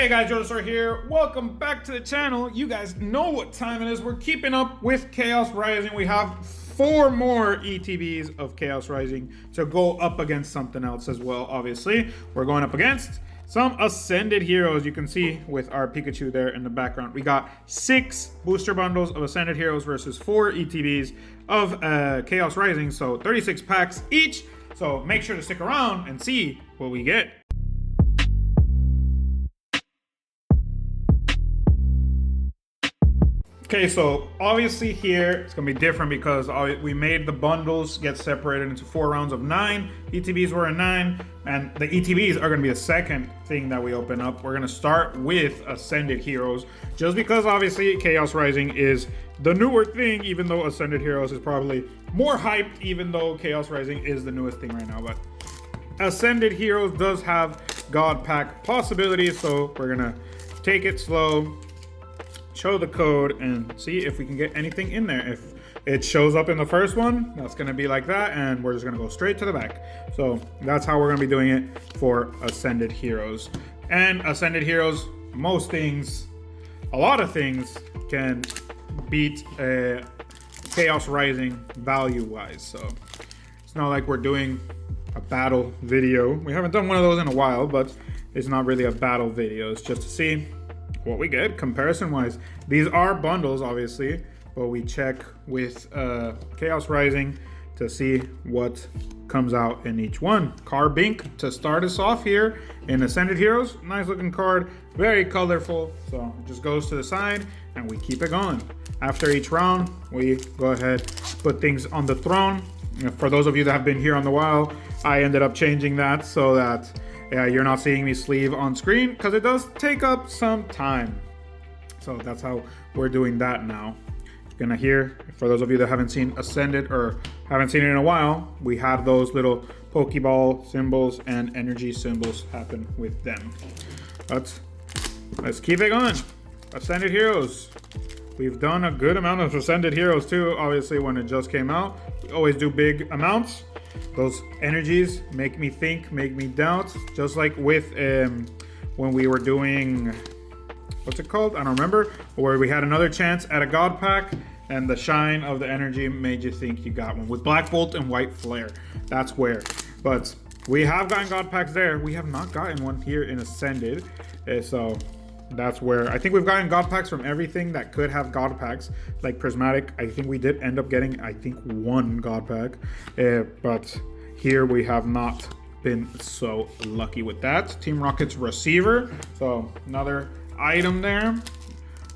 Hey guys, Joe here. Welcome back to the channel. You guys know what time it is. We're keeping up with Chaos Rising. We have 4 more ETBs of Chaos Rising to go up against something else as well. Obviously, we're going up against some Ascended Heroes. You can see with our Pikachu there in the background. We got 6 booster bundles of Ascended Heroes versus 4 ETBs of Chaos Rising. So 36 packs each. So make sure to stick around and see what we get. Okay, so obviously here it's gonna be different because we made the bundles get separated into 4 rounds of 9. ETBs were in 9, and the ETBs are gonna be the second thing that we open up. We're gonna start with Ascended Heroes, just because obviously Chaos Rising is the newer thing, even though Ascended Heroes is probably more hyped, even though Chaos Rising is the newest thing right now. But Ascended Heroes does have God Pack possibilities, so we're gonna take it slow, show the code, and see if we can get anything in there. If it shows up in the first one, that's gonna be like that, and we're just gonna go straight to the back. So that's how we're gonna be doing it for Ascended Heroes. And Ascended Heroes, most things, a lot of things can beat Chaos Rising value-wise. So it's not like we're doing a battle video. We haven't done one of those in a while, but it's not really a battle video. It's just to see what we get comparison wise. These are bundles obviously, but we check with Chaos Rising to see what comes out in each one. Carbink to start us off here in Ascended Heroes. Nice looking card, very colorful. So it just goes to the side and we keep it going. After each round, we go ahead, put things on the throne. For those of you that have been here on the while, I ended up changing that so that you're not seeing me sleeve on screen, because it does take up some time. So that's how we're doing that now. You're gonna hear, for those of you that haven't seen Ascended or haven't seen it in a while, we have those little Pokeball symbols and energy symbols happen with them. But let's keep it going. Ascended Heroes. We've done a good amount of Ascended Heroes too, obviously when it just came out. We always do big amounts. Those energies make me think, make me doubt, just like with when we were doing, what's it called? I don't remember, where we had another chance at a God Pack and the shine of the energy made you think you got one. With Black Bolt and White Flare, that's where. But we have gotten God Packs there. We have not gotten one here in Ascended. So that's where I think we've gotten God Packs from everything that could have God Packs, like Prismatic. I think we did end up getting, I think, 1 God Pack, but here we have not been so lucky with that. Team Rocket's Receiver, so another item there.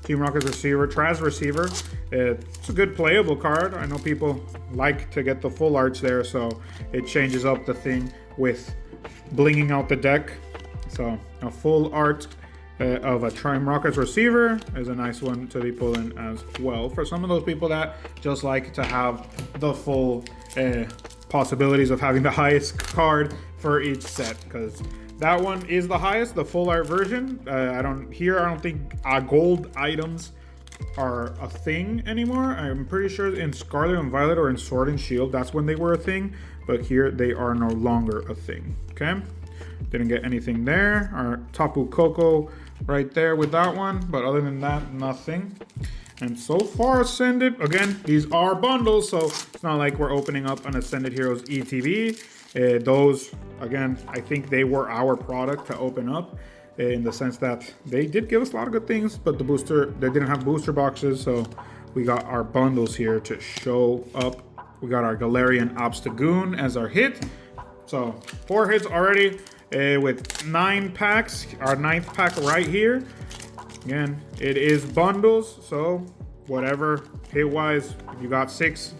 Team Rocket's Receiver, Traz Receiver. It's a good playable card. I know people like to get the full arts there, so it changes up the thing with blinging out the deck. So a full art of a Team Rocket's Receiver is a nice one to be pulling as well for some of those people that just like to have the full possibilities of having the highest card for each set, because that one is the highest, the full art version. I don't think gold items are a thing anymore. I'm pretty sure in Scarlet and Violet or in Sword and Shield, that's when they were a thing, but here they are no longer a thing. Okay, didn't get anything there. Our Tapu Koko right there with that one, but other than that, nothing. And so far, Ascended, again, these are bundles, so it's not like we're opening up an Ascended Heroes ETB. Those, again, I think they were our product to open up, in the sense that they did give us a lot of good things, but the booster, they didn't have booster boxes, so we got our bundles here to show up. We got our Galarian Obstagoon as our hit. So 4 hits already with 9 packs, our 9th pack right here. Again, it is bundles, so whatever hit-wise, if you got 6,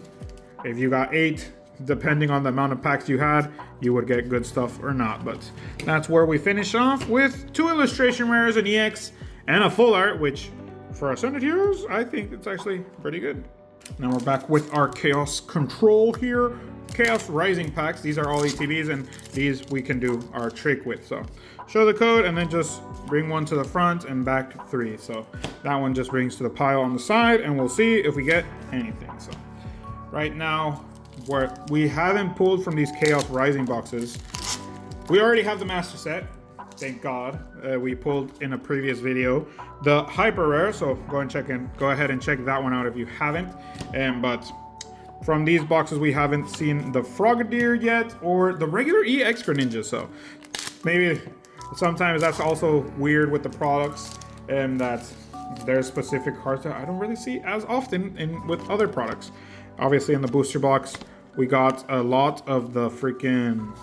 if you got 8, depending on the amount of packs you had, you would get good stuff or not. But that's where we finish off with 2 illustration rares, an EX, and a full art, which for Ascended Heroes, I think it's actually pretty good. Now we're back with our Chaos Control here. Chaos Rising packs. These are all ETBs, and these we can do our trick with. So show the code and then just bring one to the front and back 3. So that one just brings to the pile on the side, and we'll see if we get anything. So right now, we haven't pulled from these Chaos Rising boxes. We already have the master set. thank God. We pulled in a previous video the hyper rare, so go ahead and check that one out if you haven't. But from these boxes, we haven't seen the Frogadier yet or the regular EX Greninja. So maybe sometimes that's also weird with the products, and that there's specific cards that I don't really see as often with other products. Obviously, in the booster box, we got a lot of the freaking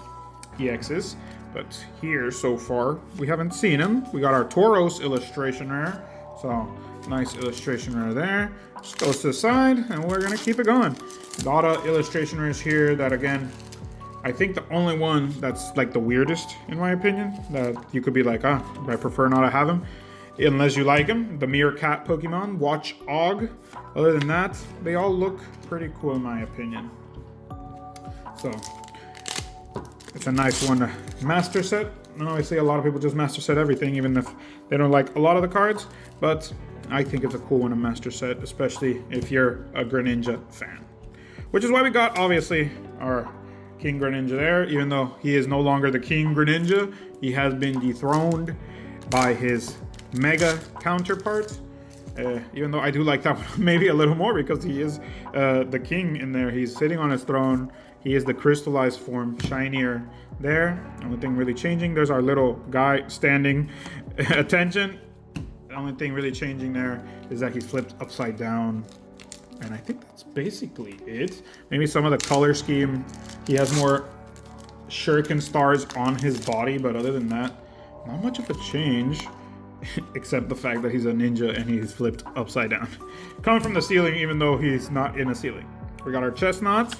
EXs, but here so far we haven't seen them. We got our Tauros illustration rare, so nice illustration rare there. Just goes to the side, and we're gonna keep it going. A lot of illustration rares here that, again, I think the only one that's like the weirdest, in my opinion, that you could be like, I prefer not to have him, unless you like him, the Meerkat Pokemon, Watch Og. Other than that, they all look pretty cool in my opinion. So, it's a nice one to master set. And obviously a lot of people just master set everything, even if they don't like a lot of the cards. But I think it's a cool one to master set, especially if you're a Greninja fan. Which is why we got, obviously, our King Greninja there. Even though he is no longer the King Greninja, he has been dethroned by his Mega counterpart. Even though I do like that one maybe a little more, because he is the king in there. He's sitting on his throne. He is the crystallized form, shinier there. Only thing really changing, there's our little guy standing. Attention. The only thing really changing there is that he's flipped upside down. And I think that's basically it. Maybe some of the color scheme. He has more shuriken stars on his body, but other than that, not much of a change. Except the fact that he's a ninja and he's flipped upside down. Coming from the ceiling, even though he's not in a ceiling. We got our Chestnuts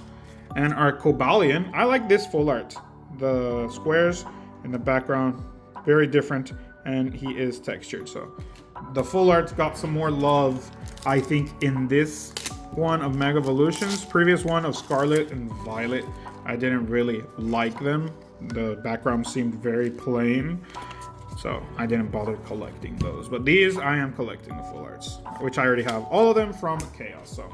and our Cobalion. I like this full art. The squares in the background, very different, and he is textured. So the full art's got some more love, I think, in this one of Mega Evolutions. Previous one of Scarlet and Violet, I didn't really like them. The background seemed very plain. So I didn't bother collecting those. But these, I am collecting the full arts, which I already have all of them from Chaos. So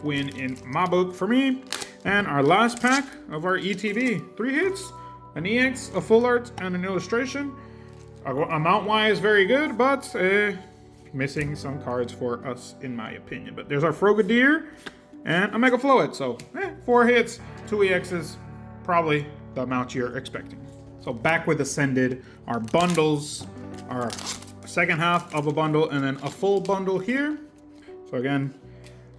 win in my book for me. And our last pack of our ETB. 3 hits, an EX, a full art, and an illustration. Amount-wise, very good, but missing some cards for us, in my opinion. But there's our Frogadier and a Mega Floet. So 4 hits, 2 EXs, probably the amount you're expecting. So back with Ascended, our bundles, our second half of a bundle, and then a full bundle here. So again,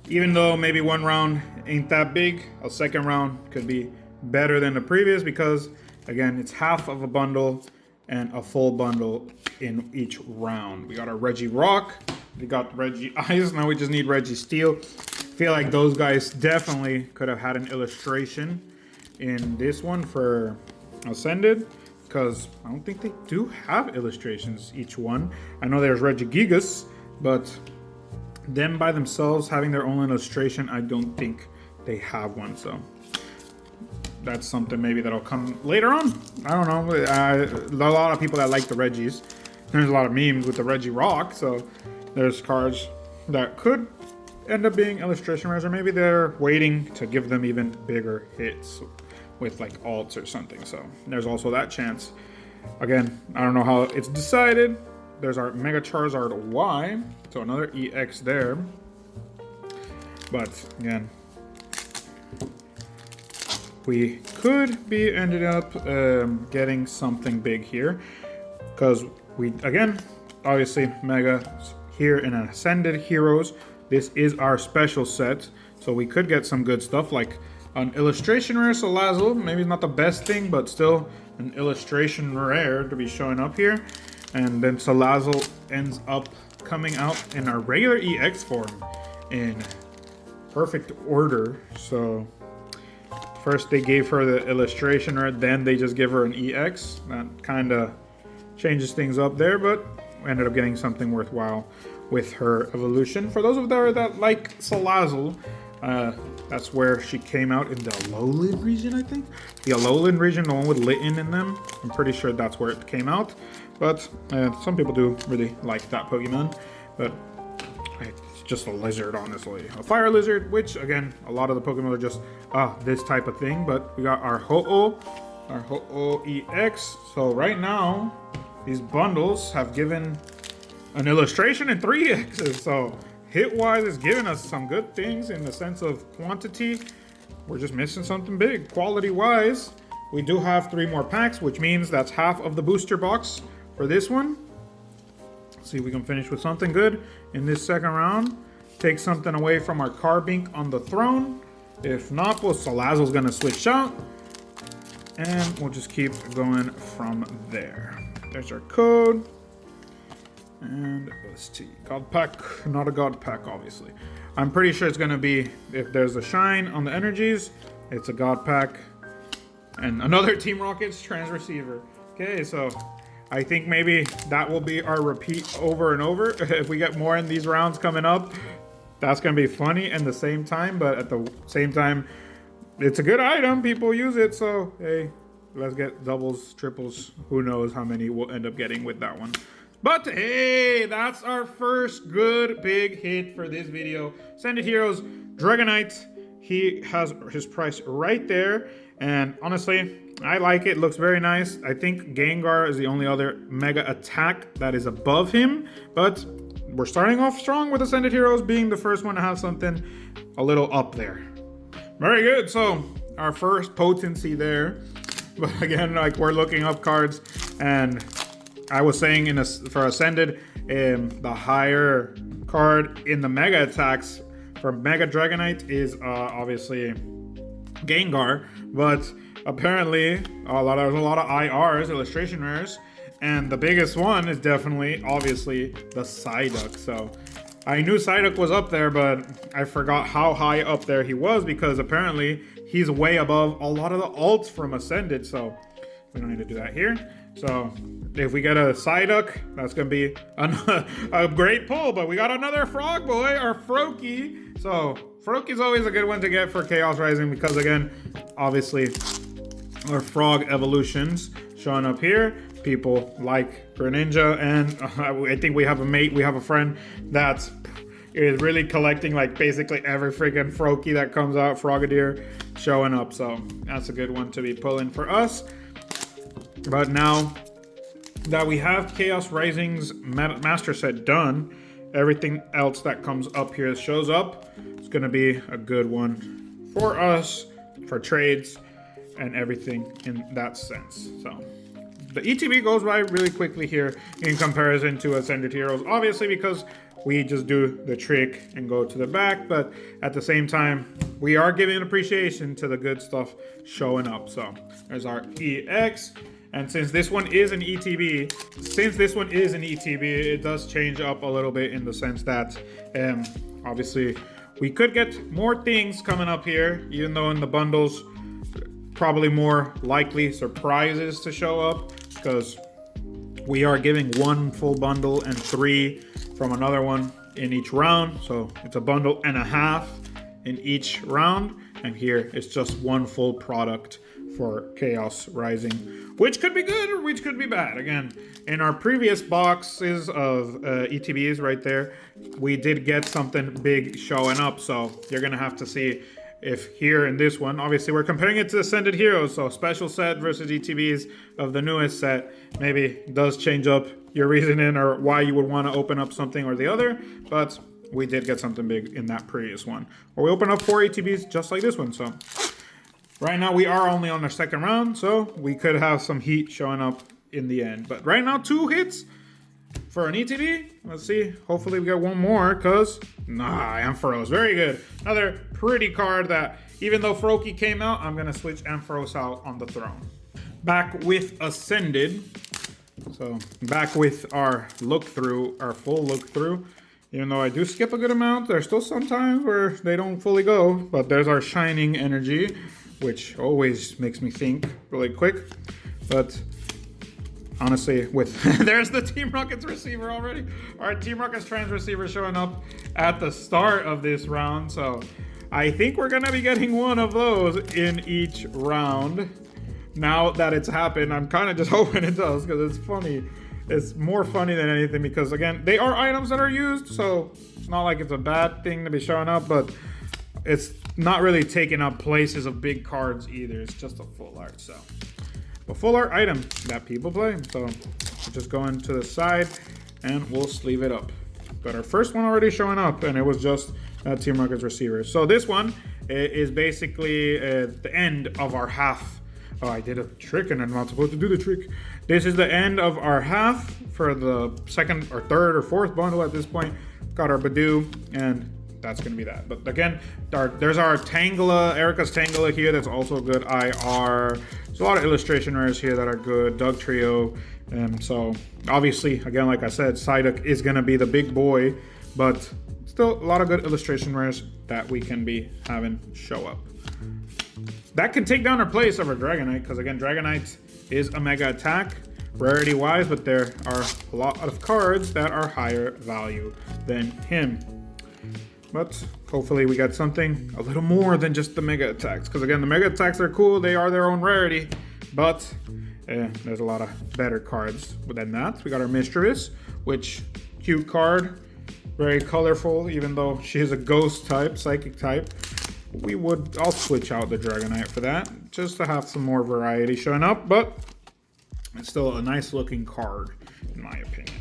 even though maybe one round ain't that big, a second round could be better than the previous, because again, it's half of a bundle and a full bundle in each round. We got our Regirock, we got Reggie Ice, now we just need Reggie Steel. Feel like those guys definitely could have had an illustration in this one for Ascended, because I don't think they do have illustrations, each one. I know there's Regigigas, but them by themselves having their own illustration, I don't think they have one. So that's something maybe that'll come later on. I don't know. A lot of people that like the Reggies. There's a lot of memes with the Regirock, so there's cards that could end up being illustration rares, or maybe they're waiting to give them even bigger hits with like alts or something. So there's also that chance. Again, I don't know how it's decided. There's our Mega Charizard Y, so another EX there. But again, we could be ended up getting something big here, because we, again, obviously Mega here in Ascended Heroes. This is our special set, so we could get some good stuff like an illustration rare Salazzle. Maybe not the best thing, but still an illustration rare to be showing up here. And then Salazzle ends up coming out in our regular EX form in perfect order. So first they gave her the illustration rare, then they just give her an EX. That kind of changes things up there, but we ended up getting something worthwhile with her evolution. For those of you that like Salazzle, that's where she came out, in the Alolan region, I think. The Alolan region, the one with Litten in them. I'm pretty sure that's where it came out. But some people do really like that Pokemon. But it's just a lizard, honestly. A fire lizard, which, again, a lot of the Pokemon are just this type of thing. But we got our Ho-Oh EX. So right now, these bundles have given an illustration in 3x's. So hit-wise, it's giving us some good things in the sense of quantity. We're just missing something big. Quality-wise, we do have 3 more packs, which means that's half of the booster box for this one. Let's see if we can finish with something good in this second round. Take something away from our Carbink on the throne. If not, well, Salazzle's gonna switch out. And we'll just keep going from there. There's our code. And let's see, God pack, not a God pack, obviously. I'm pretty sure it's gonna be, if there's a shine on the energies, it's a God pack. And another Team Rocket's trans receiver. Okay, so I think maybe that will be our repeat over and over. If we get more in these rounds coming up, that's gonna be funny and the same time, but at the same time, it's a good item, people use it, so hey, let's get doubles, triples, who knows how many we'll end up getting with that one. But hey, that's our first good big hit for this video. Ascended Heroes, Dragonite, he has his price right there, and honestly, I like it, looks very nice. I think Gengar is the only other Mega Attack that is above him, but we're starting off strong with Ascended Heroes being the first one to have something a little up there. Very good, so our first potency there. But again, like we're looking up cards, and I was saying for Ascended, the higher card in the Mega Attacks for Mega Dragonite is obviously Gengar, but apparently there's a lot of IRs, illustration rares, and the biggest one is definitely, obviously, the Psyduck. So I knew Psyduck was up there, but I forgot how high up there he was because apparently he's way above a lot of the alts from Ascended, so we don't need to do that here. So if we get a Psyduck, that's going to be a great pull, but we got another Frog Boy, or Froakie. So Froakie's always a good one to get for Chaos Rising because, again, obviously, our Frog evolutions showing up here. People like Greninja, and I think we have a friend that is really collecting like basically every freaking Froakie that comes out, Frogadier showing up. So that's a good one to be pulling for us. But now that we have Chaos Rising's Master Set done, everything else that comes up here shows up. It's gonna be a good one for us, for trades and everything in that sense. So the ETB goes by really quickly here in comparison to Ascended Heroes, obviously because we just do the trick and go to the back, but at the same time, we are giving appreciation to the good stuff showing up. So there's our EX, and since this one is an ETB, it does change up a little bit in the sense that obviously we could get more things coming up here, even though in the bundles, probably more likely surprises to show up because we are giving 1 full bundle and 3 from another one in each round. So it's a bundle and a half in each round. And here it's just 1 full product for Chaos Rising, which could be good or which could be bad. Again, in our previous boxes of ETBs right there, we did get something big showing up. So you're gonna have to see if here in this one, obviously we're comparing it to Ascended Heroes, so special set versus ETBs of the newest set maybe does change up your reasoning or why you would want to open up something or the other, but we did get something big in that previous one. Or we open up 4 ETBs just like this one, so right now we are only on our second round, so we could have some heat showing up in the end. But right now, 2 hits for an ETB. Let's see. Hopefully we get 1 more because, Ampharos. Very good. Another pretty card that, even though Froakie came out, I'm going to switch Ampharos out on the throne. Back with Ascended. So back with our look-through, our full look-through. Even though I do skip a good amount, there's still some times where they don't fully go. But there's our Shining Energy, which always makes me think really quick. But honestly, with there's the Team Rocket's receiver already. Our Team Rocket's trans receiver showing up at the start of this round. So I think we're gonna be getting 1 of those in each round. Now that it's happened, I'm kind of just hoping it does because it's funny. It's more funny than anything because, again, they are items that are used, so it's not like it's a bad thing to be showing up, but it's not really taking up places of big cards either. It's just a full art, so a full art item that people play. So we'll just go into the side and we'll sleeve it up. Got our first one already showing up, and it was just Team Rocket's receiver. So this one is basically the end of our half. Oh, I did a trick and I'm not supposed to do the trick. This is the end of our half for the second or third or fourth bundle at this point. Got our Badoo, and that's going to be that. But again, there's our Tangela, Erica's Tangela here. That's also a good IR. There's a lot of illustration rares here that are good. Doug Trio. So obviously, again, like I said, Psyduck is going to be the big boy, but still a lot of good illustration rares that we can be having show up. That can take down our place of our Dragonite, because again, Dragonite is a mega attack, rarity wise, but there are a lot of cards that are higher value than him. But hopefully we got something a little more than just the mega attacks, because again, the mega attacks are cool, they are their own rarity, but there's a lot of better cards than that. We got our Mischievous, which cute card, very colorful, even though she is a ghost type, psychic type. I'll switch out the Dragonite for that, just to have some more variety showing up, but it's still a nice looking card, in my opinion.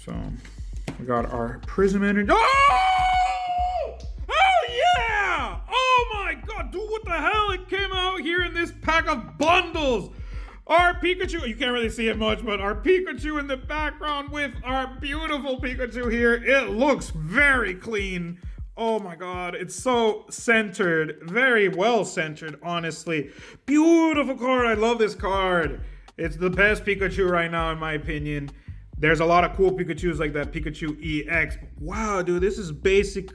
So, we got our Prism Energy. Oh! Oh yeah! Oh my god, dude, what the hell? It came out here in this pack of bundles! Our Pikachu, you can't really see it much, but our Pikachu in the background with our beautiful Pikachu here. It looks very clean. Oh my god, it's so centered, very well centered, honestly. Beautiful card, I love this card. It's the best Pikachu right now, in my opinion. There's a lot of cool Pikachus like that Pikachu EX. Wow, dude, this is basic.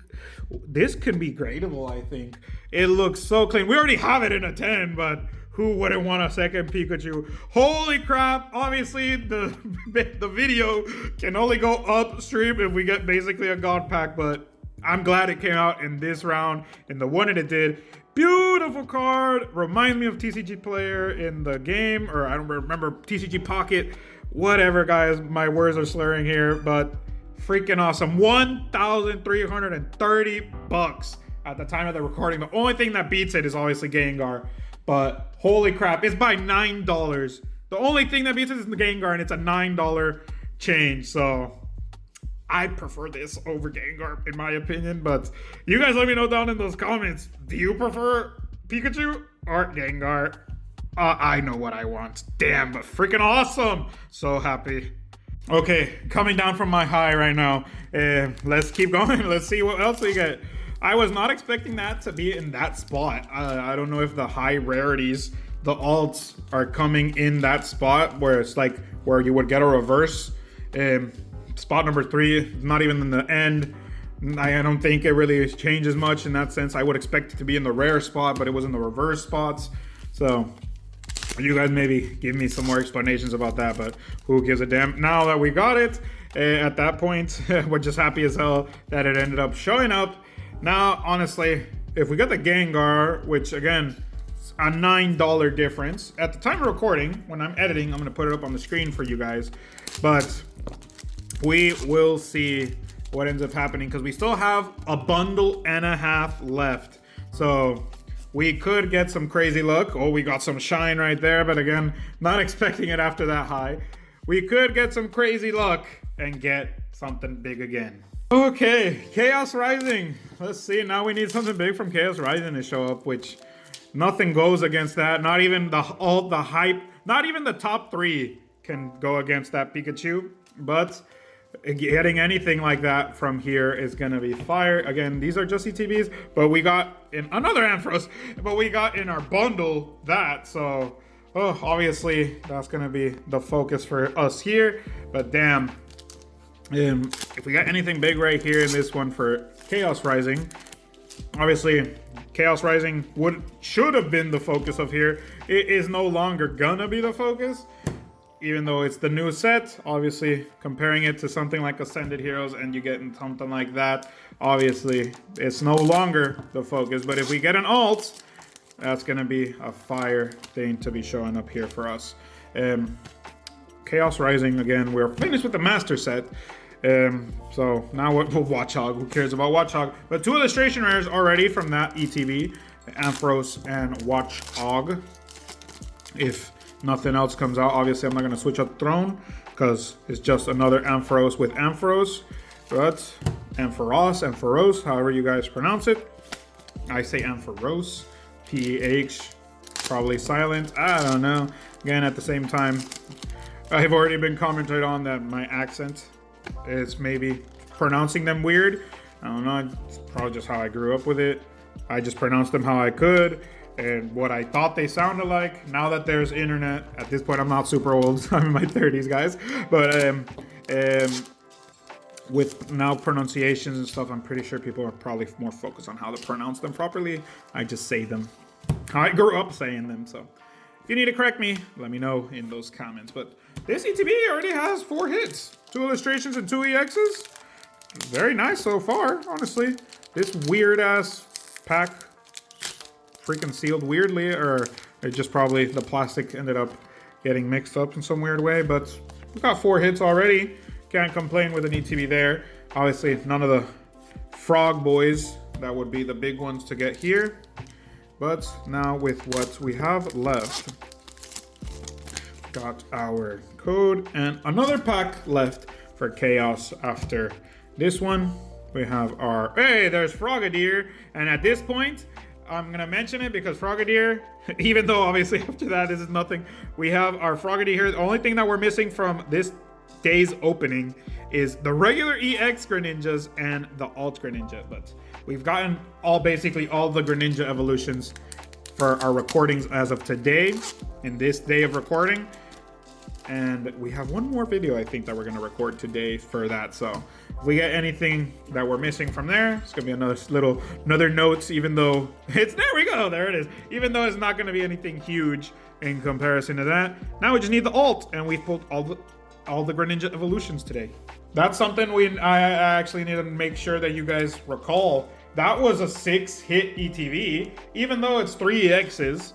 This can be gradable, I think. It looks so clean. We already have it in a 10, but who wouldn't want a second Pikachu? Holy crap, obviously the video can only go upstream if we get basically a God Pack, but I'm glad it came out in this round, in the one that it did. Beautiful card. Reminds me of TCG Player in the game, or I don't remember, TCG Pocket. Whatever, guys. My words are slurring here, but freaking awesome. 1,330 bucks at the time of the recording. The only thing that beats it is obviously Gengar, but holy crap, it's by $9. The only thing that beats it is the Gengar, and it's a $9 change, so I prefer this over Gengar, in my opinion, but you guys let me know down in those comments. Do you prefer Pikachu or Gengar? I know what I want. Damn, but freaking awesome. So happy. Okay, coming down from my high right now. Let's keep going. Let's see what else we get. I was not expecting that to be in that spot. I don't know if the high rarities, the alts, are coming in that spot where it's like where you would get a reverse. Spot number 3, not even in the end. I don't think it really changes much in that sense. I would expect it to be in the rare spot, but it was in the reverse spots. So you guys maybe give me some more explanations about that, but who gives a damn? Now that we got it, at that point, we're just happy as hell that it ended up showing up. Now, honestly, if we got the Gengar, which again, a $9 difference. At the time of recording, when I'm editing, I'm gonna put it up on the screen for you guys, but we will see what ends up happening, because we still have a bundle and a half left. So we could get some crazy luck. Oh, we got some shine right there, but again, not expecting it after that high. We could get some crazy luck and get something big again. Okay, Chaos Rising. Let's see, now we need something big from Chaos Rising to show up, which nothing goes against that. Not even the hype, not even the top 3 can go against that Pikachu, but getting anything like that from here is gonna be fire. Again, these are just ETBs, but we got in another Ampharos, but we got in our bundle that, so obviously that's gonna be the focus for us here. But damn, if we got anything big right here in this one for Chaos Rising, obviously Chaos Rising should have been the focus of here. It is no longer gonna be the focus, even though it's the new set. Obviously, comparing it to something like Ascended Heroes and you getting something like that, obviously it's no longer the focus. But if we get an alt, that's gonna be a fire thing to be showing up here for us. Chaos Rising, again, we're finished with the master set. So now we'll Watchog. Who cares about Watchog? But 2 illustration rares already from that ETB, Ampharos and Watchog. if nothing else comes out. Obviously, I'm not going to switch up Throne because it's just another Ampharos with Ampharos. But Ampharos, however you guys pronounce it. I say Ampharos, P-E-H, probably silent. I don't know. Again, at the same time, I've already been commented on that my accent is maybe pronouncing them weird. I don't know. It's probably just how I grew up with it. I just pronounced them how I could and what I thought they sounded like. Now that there's internet, at this point I'm not super old. I'm in my 30s, guys. But with now pronunciations and stuff, I'm pretty sure people are probably more focused on how to pronounce them properly. I just say them how I grew up saying them. So if you need to correct me, let me know in those comments. But this ETB already has 4 hits, 2 illustrations and 2 EXs. Very nice so far, honestly. This weird ass pack freaking sealed weirdly, or it just probably the plastic ended up getting mixed up in some weird way. But we got 4 hits already. Can't complain with an ETB there. Obviously, none of the frog boys. That would be the big ones to get here. But now with what we have left, got our code and another pack left for Chaos after this one. We have our, hey, there's Frogadier. And at this point, I'm going to mention it because Frogadier, even though obviously after that this is nothing, we have our Frogadier here. The only thing that we're missing from this day's opening is the regular EX Greninjas and the Alt Greninja, but we've gotten basically all the Greninja evolutions for our recordings as of today, in this day of recording. And we have one more video I think that we're going to record today for that. So if we get anything that we're missing from there, it's going to be another notes, even though it's, there we go, there it is. Even though it's not going to be anything huge in comparison to that. Now we just need the alt, and we've pulled all the Greninja evolutions today. That's something I actually need to make sure that you guys recall. That was a 6-hit ETV, even though it's 3 EXs.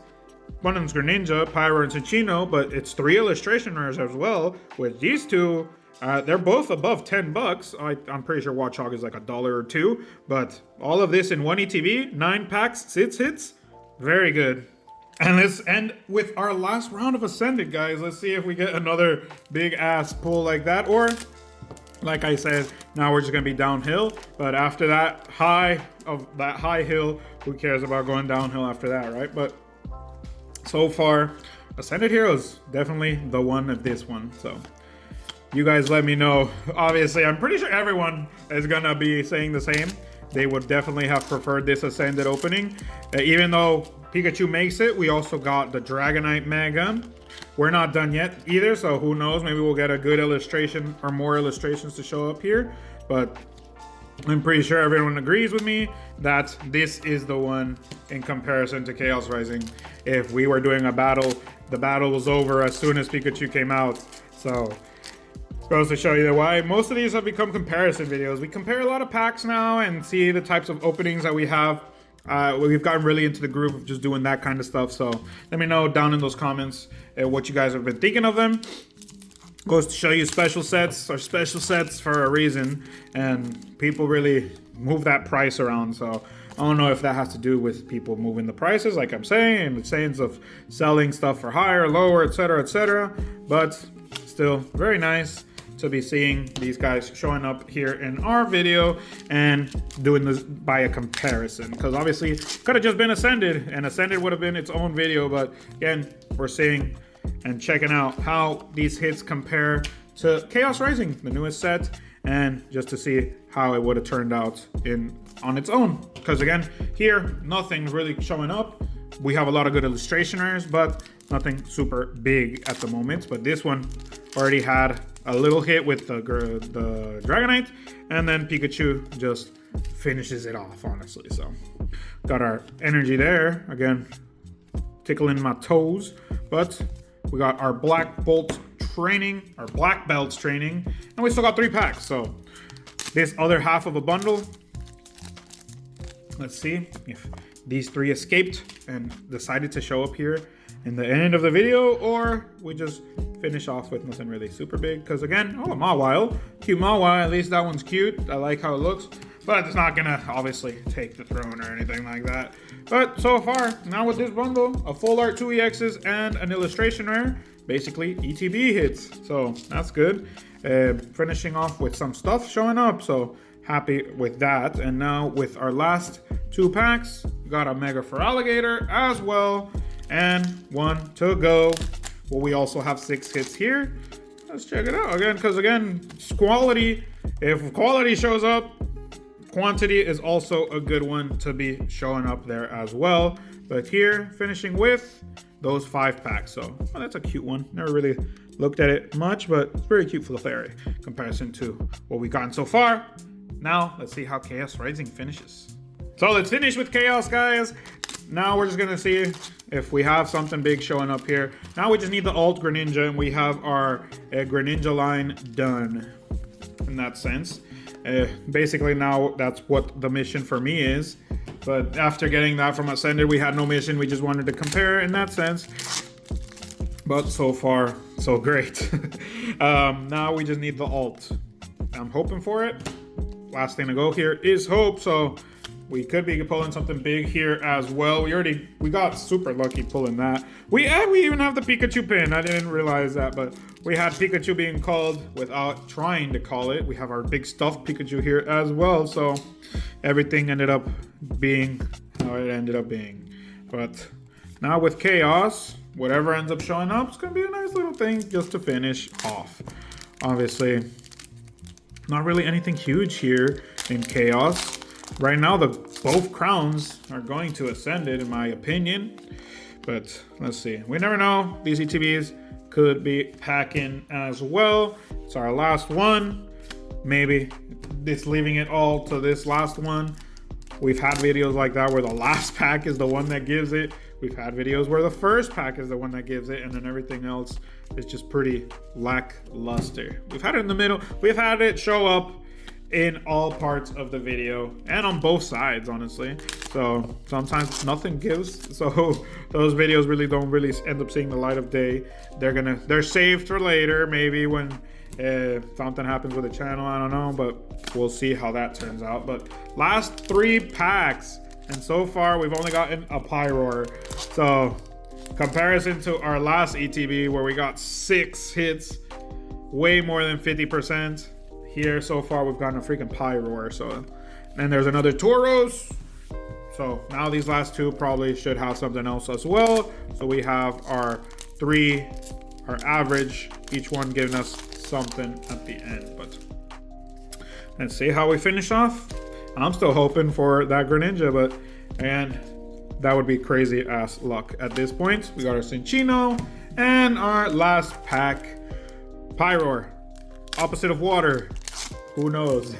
One of them's Greninja, Pyro, and Cinccino, but it's 3 illustration rares as well. With these two, they're both above $10. I'm pretty sure Watchog is like $1 or $2, but all of this in 1 ETV, 9 packs, 6 hits, very good. And let's end with our last round of Ascended, guys. Let's see if we get another big ass pull like that, or like I said, now we're just gonna be downhill. But after that high hill, who cares about going downhill after that, right? But so far, Ascended Hero is definitely the one of this one. So you guys let me know. Obviously, I'm pretty sure everyone is gonna be saying the same. They would definitely have preferred this Ascended opening. Even though Pikachu makes it, we also got the Dragonite Mega. We're not done yet either, so who knows? Maybe we'll get a good illustration or more illustrations to show up here. But I'm pretty sure everyone agrees with me that this is the one in comparison to Chaos Rising. If we were doing a battle, the battle was over as soon as Pikachu came out. So goes to show you why most of these have become comparison videos. We compare a lot of packs now and see the types of openings that we have. We've gotten really into the groove of just doing that kind of stuff. So let me know down in those comments what you guys have been thinking of them. Goes to show you special sets are special sets for a reason, and people really move that price around. So I don't know if that has to do with people moving the prices, like I'm saying, in the sense of selling stuff for higher, lower, etc., but still very nice to be seeing these guys showing up here in our video and doing this by a comparison, because obviously it could have just been Ascended, and Ascended would have been its own video. But again, we're seeing and checking out how these hits compare to Chaos Rising, the newest set, and just to see how it would have turned out on its own. Because again, here nothing's really showing up. We have a lot of good illustration rares, but nothing super big at the moment. But this one already had a little hit with the Dragonite, and then Pikachu just finishes it off, honestly. So got our energy there, again tickling my toes. But we got our Black Bolt training, our Black Belts training, and we still got 3 packs. So this other half of a bundle, let's see if these 3 escaped and decided to show up here in the end of the video, or we just finish off with nothing really super big. Because again, oh, Mawile, cute Mawile, at least that one's cute. I like how it looks. but it's not gonna obviously take the throne or anything like that. But so far, now with this bundle, a full art 2 EXs and an illustration rare, basically ETB hits. So that's good. Finishing off with some stuff showing up, so happy with that. And now with our last 2 packs, we got a Mega for Alligator as well, and 1 to go. Well, we also have 6 hits here. Let's check it out again, because again, it's quality. If quality shows up, quantity is also a good one to be showing up there as well. But here, finishing with those 5 packs. So, well, that's a cute one. Never really looked at it much, but it's very cute for the fairy in comparison to what we've gotten so far. Now, let's see how Chaos Rising finishes. So let's finish with Chaos, guys. Now we're just gonna see if we have something big showing up here. Now we just need the alt Greninja, and we have our Greninja line done in that sense. Basically now that's what the mission for me is. But after getting that from Ascended, we had no mission. We just wanted to compare in that sense. But so far, so great. Now we just need the alt. I'm hoping for it. Last thing to go here is hope. So we could be pulling something big here as well. We got super lucky pulling that. We even have the Pikachu pin. I didn't realize that, but we had Pikachu being called without trying to call it. We have our big stuffed Pikachu here as well. So everything ended up being how it ended up being. But now with Chaos, whatever ends up showing up, it's gonna be a nice little thing just to finish off. Obviously, not really anything huge here in Chaos. Right now, both crowns are going to Ascended, in my opinion. But let's see. We never know. These ETBs could be packing as well. It's our last one. Maybe it's leaving it all to this last one. We've had videos like that where the last pack is the one that gives it. We've had videos where the first pack is the one that gives it, and then everything else is just pretty lackluster. We've had it in the middle. We've had it show up in all parts of the video and on both sides, honestly. So sometimes nothing gives, so those videos really don't end up seeing the light of day. They're saved for later, maybe when something happens with the channel. I don't know, but we'll see how that turns out. But last 3 packs, and so far we've only gotten a Pyroar. So comparison to our last ETB where we got 6 hits, way more than 50%. Here so far we've gotten a freaking Pyroar. So, and there's another Tauros. So now these last 2 probably should have something else as well. So we have our 3, our average, each one giving us something at the end. But let's see how we finish off. I'm still hoping for that Greninja, and that would be crazy ass luck at this point. We got our Cinccino and our last pack, Pyroar. Opposite of water. Who knows?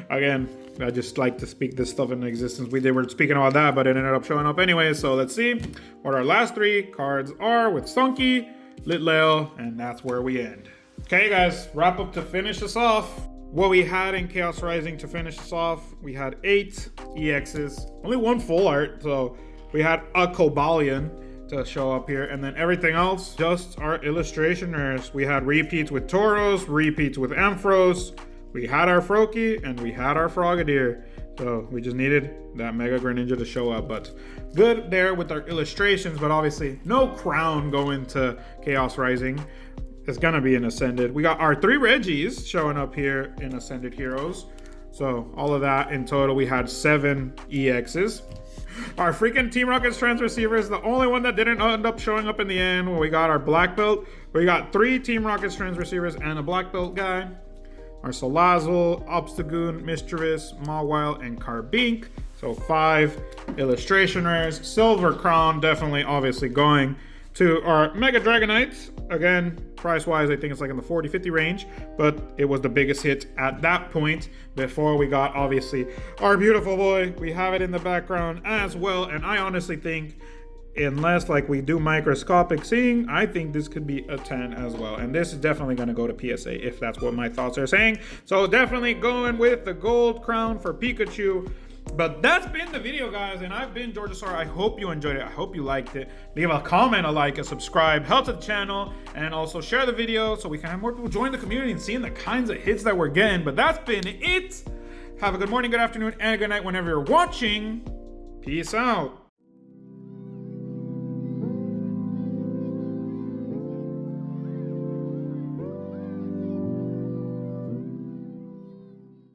Again, I just like to speak this stuff into existence. We were speaking about that, but it ended up showing up anyway. So let's see what our last 3 cards are with Sunky, Litleo, and that's where we end. Okay, guys, wrap up to finish us off. What we had in Chaos Rising to finish us off, we had 8 EXs, only 1 full art. So we had a Cobalion to show up here, and then everything else, just our illustration rares. We had repeats with Tauros, repeats with Ampharos. We had our Froakie, and we had our Frogadier. So we just needed that Mega Greninja to show up. But good there with our illustrations, but obviously no crown going to Chaos Rising. It's gonna be an Ascended. We got our 3 Reggies showing up here in Ascended Heroes. So all of that in total, we had 7 EXs. Our freaking Team Rocket's Transreceiver is the only one that didn't end up showing up in the end. When we got our Black Belt, we got 3 Team Rocket's Transreceivers and a Black Belt guy. Our Salazzle, Obstagoon, Mischievous, Mawile, and Carbink. So 5 illustration rares. Silver Crown, definitely obviously going to our Mega Dragonite. Again, price-wise, I think it's like in the 40-50 range, but it was the biggest hit at that point before we got, obviously, our beautiful boy. We have it in the background as well, and I honestly think, unless like we do microscopic seeing, I think this could be a 10 as well. And this is definitely going to go to PSA if that's what my thoughts are saying. So definitely going with the gold crown for Pikachu. But that's been the video, guys, and I've been Georgisaur. I hope you enjoyed it. I hope you liked it. Leave a comment, a like, a subscribe, help to the channel, and also share the video so we can have more people join the community and seeing the kinds of hits that we're getting. But that's been it. Have a good morning, good afternoon, and good night whenever you're watching. Peace out.